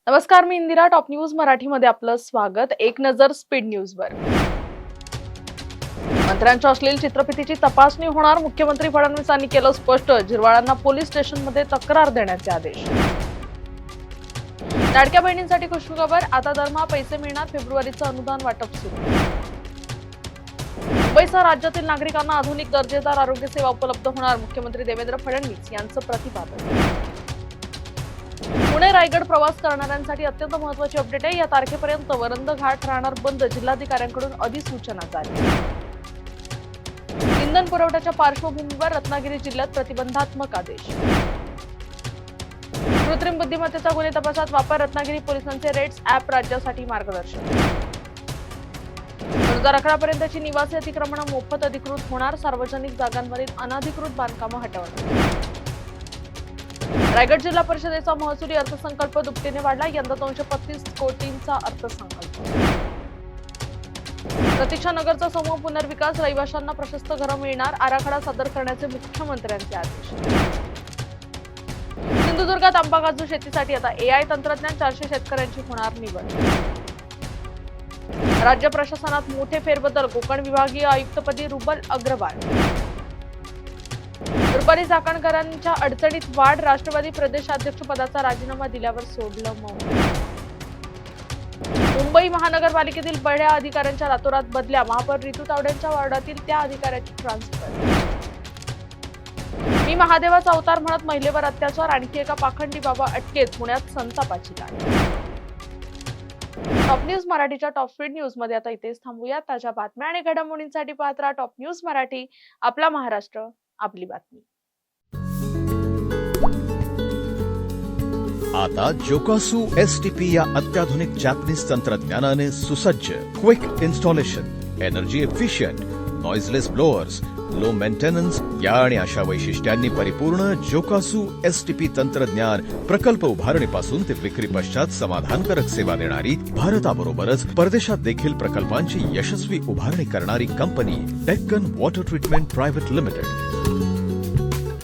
नमस्कार, मी Indira. Top news मराठीमध्ये आपलं स्वागत. एक नजर स्पीड न्यूजवर. मंत्र्यांच्या अश्लील चित्रफितीची तपासणी होणार. मुख्यमंत्री फडणवीसांनी केलं स्पष्ट. झिरवाळांना पोलीस स्टेशनमध्ये तक्रार देण्याचे आदेश. लाडक्या बहिणींसाठी खुशखबर. आता दरमहा पैसे मिळणार. फेब्रुवारीचं अनुदान वाटप सुरू. मुंबईसह राज्यातील नागरिकांना आधुनिक दर्जेदार आरोग्य सेवा उपलब्ध होणार. मुख्यमंत्री देवेंद्र फडणवीस यांचं प्रतिपादन. पुणे रायगड प्रवास करणाऱ्यांसाठी अत्यंत महत्त्वाची अपडेट आहे. या तारखेपर्यंत वरंद घाट राहणार बंद. जिल्हाधिकाऱ्यांकडून अधिसूचना जारी. इंधन पुरवठ्याच्या पार्श्वभूमीवर रत्नागिरी जिल्ह्यात प्रतिबंधात्मक आदेश. कृत्रिम बुद्धिमत्तेचा गुन्हे तपासात वापर. रत्नागिरी पोलिसांचे रेट्स ॲप राज्यासाठी मार्गदर्शन. 2011 पर्यंतची निवासी अतिक्रमणं मोफत अधिकृत होणार. सार्वजनिक जागांवरील अनधिकृत बांधकामं हटवणार. रायगड जिल्हा परिषदेचा महसुली अर्थसंकल्प दुपटीने वाढला. यंदा 235 कोटींचा अर्थसंकल्प. प्रतीक्षा नगरचा समूह पुनर्विकास. रहिवाशांना प्रशस्त घरं मिळणार. आराखडा सादर करण्याचे मुख्यमंत्र्यांचे आदेश. सिंधुदुर्गात आंबा काजू शेतीसाठी आता AI तंत्रज्ञान. 400 शेतकऱ्यांची होणार निवड. राज्य प्रशासनात मोठे फेरबदल. कोकण विभागीय आयुक्तपदी रुबल अग्रवाल. रुपाली चाकणकरांच्या अडचणीत वाढ. राष्ट्रवादी प्रदेशाध्यक्षपदाचा राजीनामा दिल्यावर सोडलं मौन. मुंबई महानगरपालिकेतील बड्या अधिकाऱ्यांच्या रातोरात बदल्या. महापौर रितू तावडेंच्या वॉर्डातील त्या अधिकाऱ्याची ट्रान्सफर. मी महादेवाचा अवतार म्हणत महिलेवर अत्याचार. आणखी एका पाखंडी बाबा अटकेत. पुण्यात संतापाची लाट. टॉप न्यूज मराठीच्या टॉप स्पीड न्यूज मध्ये आता इथेच थांबूया. ताज्या बातम्या आणि घडामोडींसाठी पाहत राहा टॉप न्यूज मराठी. आपला महाराष्ट्र, आपली बातमी. आता जोकासू STP या अत्याधुनिक जॅपनीज तंत्रज्ञानाने सुसज्ज, quick installation, energy efficient, noiseless blowers, low maintenance या आणि अशा वैशिष्ट्यांनी परिपूर्ण जोकासू STP तंत्रज्ञान प्रकल्प उभारणीपासून ते विक्री पश्चात समाधानकारक सेवा देणारी, भारताबरोबरच परदेशात देखील प्रकल्पांची यशस्वी उभारणी करणारी company Deccan water treatment private limited.